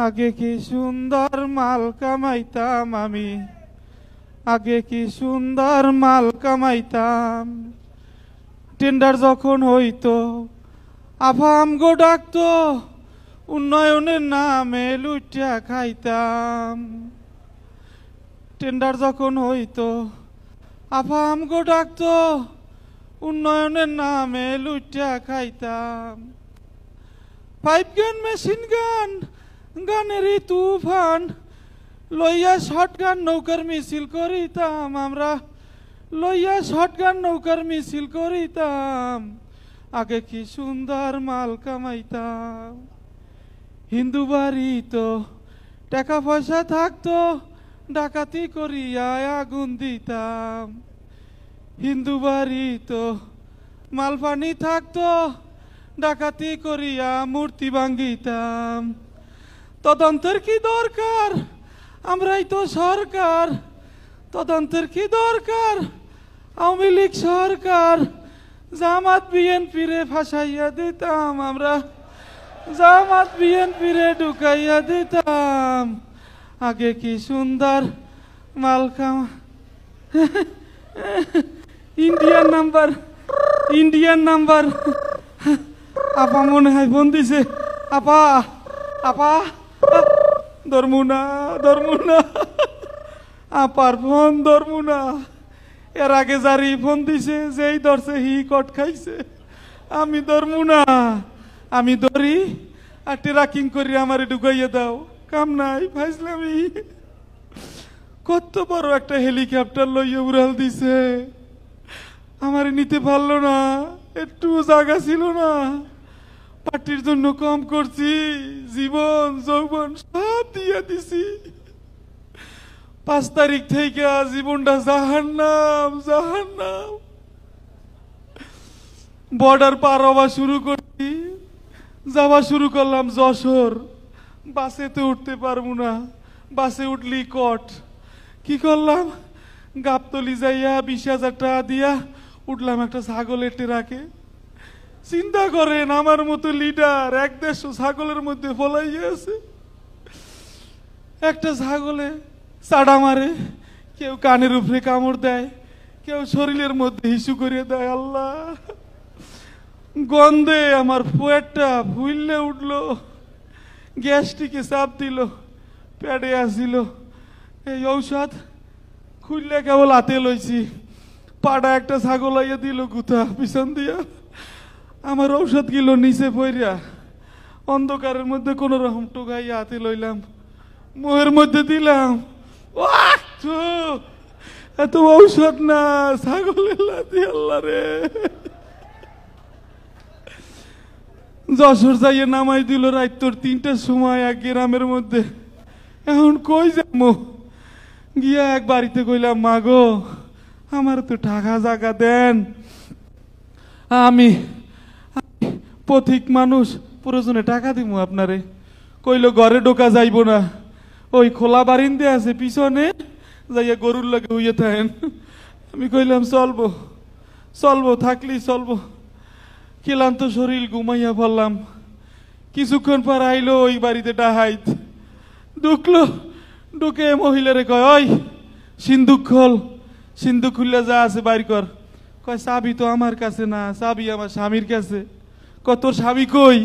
আগে কি সুন্দর মাল কামাইতাম আমি, আগে কি সুন্দর মাল কামাইতাম। টেন্ডার যখন হইতো আফাম গো ডাকতো, উন্নয়নের নামে লুটিয়া খাইতাম। টেন্ডার যখন হইতো আফাম গো ডাকতো, উন্নয়নের নামে লুটিয়া খাইতাম। পাইপ গান, মেশিন গান, গানেরই তুফান লইয়া শটগান নৌকার মিছিল করিতাম আমরা, লইয়া শটগান নৌকার মিছিল করিতাম। আগে কি সুন্দর মাল কামাইতাম। হিন্দু বাড়ি তো টাকা পয়সা থাকতো, ডাকাতি করিয়া আগুন দিতাম। হিন্দু বাড়ি তো মাল পানি থাকতো, ডাকাতি করিয়া মূর্তি ভাঙ্গিতাম। তদন্তের কি দরকার, আমরাই তো সরকার। তদন্তের কি দরকার, আওয়ামী লীগ সরকার। জামাত বিএনপি রে ফাঁসাইয়া দিতাম আমরা, জামাত বিএনপি রে ঢুকাইয়া দিতাম। আগে কি সুন্দর মাল কামা। Indian number, Indian number. আপা মনে হয় ফোন দিছে। আপা, আপা ধর্মুনা, ধর্মুনা, আপার ফোন ধর্মুনা। এর আগে যারি ফোন দিছে যেই ধরছে হি কট খাইছে। আমি ধর্মুনা, আমি ধরি আর ট্রাকিং করি আমারে ঢুকাইয়া দাও। কাম নাই ফাইজলামি। কত বড় একটা হেলিকপ্টার লইয়া উড়াল দিছে, আমারে নিতে পারলো না, একটু জায়গা ছিল না। পার্টির জন্য কম করছি, জীবন যৌবন সব দিয়া দিছি। 5 তারিখ থেকে জীবনটা জাহান্নাম, জাহান্নাম। বর্ডার পার হওয়া শুরু করছি, যাওয়া শুরু করলাম যশোর। বাসেতে উঠতে পারবো না, বাসে উঠলি কট। কি করলাম, গাবতলি যাইয়া 20,000 টাকা দিয়া উঠলাম একটা ছাগলের ট্রাকে। চিন্তা করেন, আমার মতো লিডার 1-150 ছাগলের মধ্যে ফলাইয়া আছে। একটা ছাগলে চাড়া মারে, কেউ কানের উপরে কামড় দেয়, কেউ শরীরের মধ্যে হিসু করিয়ে দেয়। আল্লাহ, গন্ধে আমার পেটটা ফুললে উঠলো, গ্যাসটিকে চাপ দিল, পেটে আসছিল। এই ঔষধ খুললে কেবল হাতে লইছি, পাড়া একটা ছাগল আইয়া দিল গুথা পিছন দিয়া। আমার ঔষধ গিল নিচে পইরা, অন্ধকারের মধ্যে কোন রকম টুকাইয়া হাতে লইলাম, মুহের মধ্যে দিলাম। এত ঔষধ না, ছাগলের লাথি। আল্লাহ রে, যশোর যাইয়ে নামাই দিল রাত তোর 3টার সময় এক গ্রামের মধ্যে। এখন কই যাবো, গিয়া এক বাড়িতে কইলাম, মা গো আমার তো টাকা জায়গা দেন, আমি পথিক মানুষ, প্রয়োজনে টাকা দিব আপনারে। কইল ঘরে ঢোকা যাইব না, ওই খোলা বারিন্দে আছে পিছনে, যাইয়া গরুর লাগে হইয়া থাকেন। আমি কইলাম চলবো, চলবো, থাকলি চলবো। ক্লান্ত শরীর, ঘুমাইয়া পড়লাম। কিছুক্ষণ পর আইলো ওই বাড়িতে ডাহাইত। ঢুকলো, ঢুকে মহিলারে কয়, ওই সিন্দুক খোল, সিন্দুক খুললে যা আছে বাইর কর। কয় চাবি তো আমার কাছে না, চাবি আমার স্বামীর কাছে। কয় তোর স্বামী কই?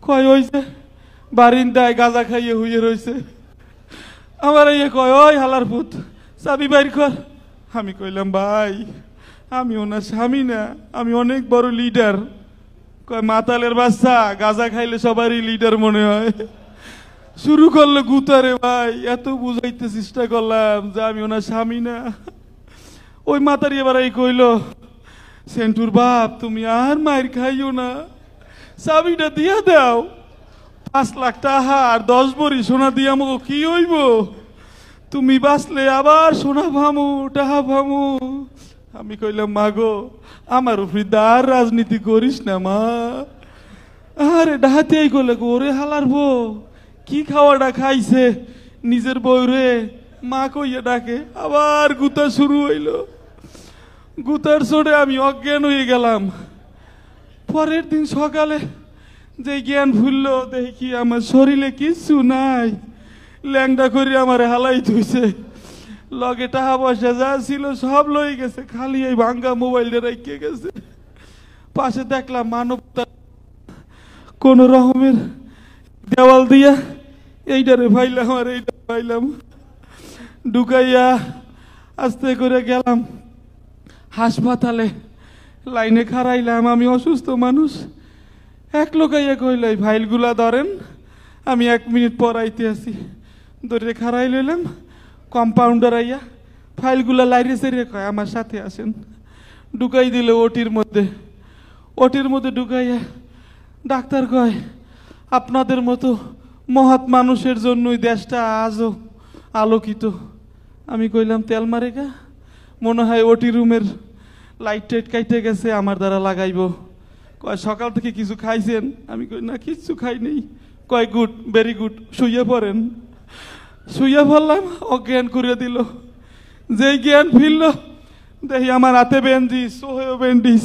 কয় ওই যে বারিন্দায় গাঁজা খাইয়ে হইয়ে রয়েছে। আমার ইয়ে কয়, ওই হালার পুত, চাবি বাইর কর। আমি কইলাম, ভাই আমি ওনার স্বামী না, আমি অনেক বড় লিডার। কয় মাতালের বাচ্চা, গাঁজা খাইলে সবারই লিডার মনে হয়। শুরু করলো গুতারে। ভাই এত বুঝাইতে চেষ্টা করলাম যে আমি ওনার স্বামী না। ওই মাতারি এবার এই কইল, সেন্টুর বাপ তুমি আর মায়ের খাইও না, চাবিটা দিয়া দাও। 5 লাখ টাকা আর 10 ভরি সোনা দিয়া আমাকে কি হইব? তুমি বাঁচলে আবার সোনা ভামু, টাহা ভামু। আমি কইলাম, মা গো আমার উপরে দার রাজনীতি করিস না মা। আরে ডাহাতে এই কইলে, ওরে হালার বউ কি খাওয়াটা খাইছে, নিজের বউ রে মা কইয়া ডাকে। আবার গুতা শুরু হইল। গুতার চোটে আমি অজ্ঞান হয়ে গেলাম। পরের দিন সকালে যে জ্ঞান ভুললো দেখি আমার শরীরে কিচ্ছু নাই, ল্যাংডা করে আমার হালাই ধুইছে, লগে টাকা পয়সা যা ছিল সব লই গেছে, খালি এই ভাঙ্গা মোবাইলটা রেখে গেছে। পাশে দেখলাম মানবতা কোন রকমের দেওয়াল দিয়া এইটারে ভাইলাম আর এইটা ভাইলাম, ঢুকাইয়া আস্তে করে গেলাম হাসপাতালে। লাইনে খাড়াইলাম, আমি অসুস্থ মানুষ। এক লোকাইয়া কইল এই ফাইলগুলা ধরেন, আমি 1 মিনিট পর আইতে আসি। ধরে খাড়াই লইলাম, কম্পাউন্ডার আইয়া ফাইলগুলা লাইরে সেরে কয় আমার সাথে আসেন। ঢুকাই দিল ওটির মধ্যে। ওটির মধ্যে ঢুকাইয়া ডাক্তার কয় আপনাদের মতো মহৎ মানুষের জন্যই দেশটা আজও আলোকিত। আমি কইলাম তেল মারে গা, মনে হয় ওটি রুমের লাইট টাইট কাইটে গেছে, আমার দ্বারা লাগাইব। কয় সকাল থেকে কিছু খাইছেন? আমি কই না কিচ্ছু খাই নেই। কয় গুড, ভেরি গুড, শুইয়া পড়েন। শুইয়া পড়লাম, অজ্ঞান করে দিল। যেই জ্ঞান ফিরল দেখি আমার হাতে ব্যান্ডিজ, চোহেও ব্যান্ডিজ।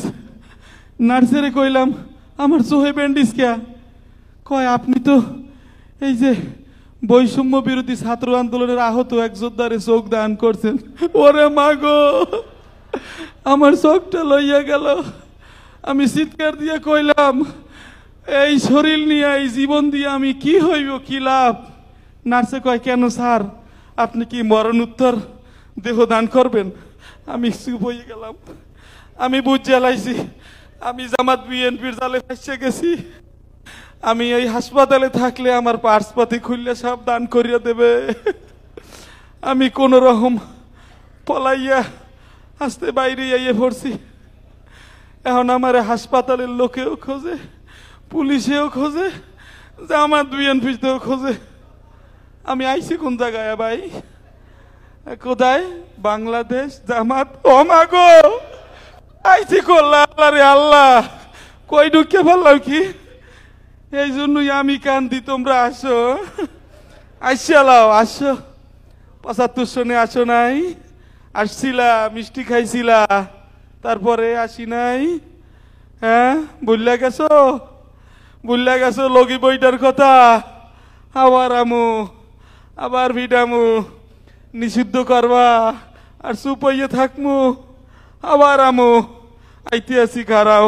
নার্সেরে কইলাম আমার চোহে ব্যান্ডিজ কে? কয় আপনি তো এই যে বৈষম্য বিরোধী ছাত্র আন্দোলনের আহত এক যোদ্ধারে চোখ দান করছেন। ওরে মা গো, আমার চোখটা লইয়া গেল। আমি চিৎকার দিয়ে কইলাম এই শরীর নিয়ে এই জীবন দিয়ে আমি কি হইব, কি লাভ? নার্সে কয় কেন স্যার, আপনি কি মরণোত্তর দেহ দান করবেন? আমি চুপ হয়ে গেলাম। আমি বুঝ জ্বালাইছি, আমি জামাত বিএনপির জালে ফাঁসে গেছি। আমি এই হাসপাতালে থাকলে আমার পার্স পাতি খুললে সব দান করিয়া দেবে। আমি কোন রকম পলাইয়া আস্তে বাইরে আইয়ে পড়ছি। এখন আমার হাসপাতালের লোকেও খোঁজে, পুলিশেও খোঁজে, জামাত বিএনপিতেও খোঁজে। আমি আইছি কোন জায়গায় ভাই? কোথায়? বাংলাদেশ জামাত। ও মা গো, আইছি করলা আল্লাহ রে আল্লাহ, কই ঢুকে ফেললাম কি? এই জন্যই আমি কান্দি, তোমরা আসো, আইসালাও, আসো। 75 সনে আসো নাই? আসছিলা, মিষ্টি খাইছিলা, তারপরে আসি নাই? হ্যাঁ, ভুললা গেছো? ভুললা গেছো লগি বইটার কথা? আবার আমু, আবার ভিডামু, নিষিদ্ধ করবা আর চুপ হইয়া থাকমু, আবার আমু, আইতে আসি খারাও।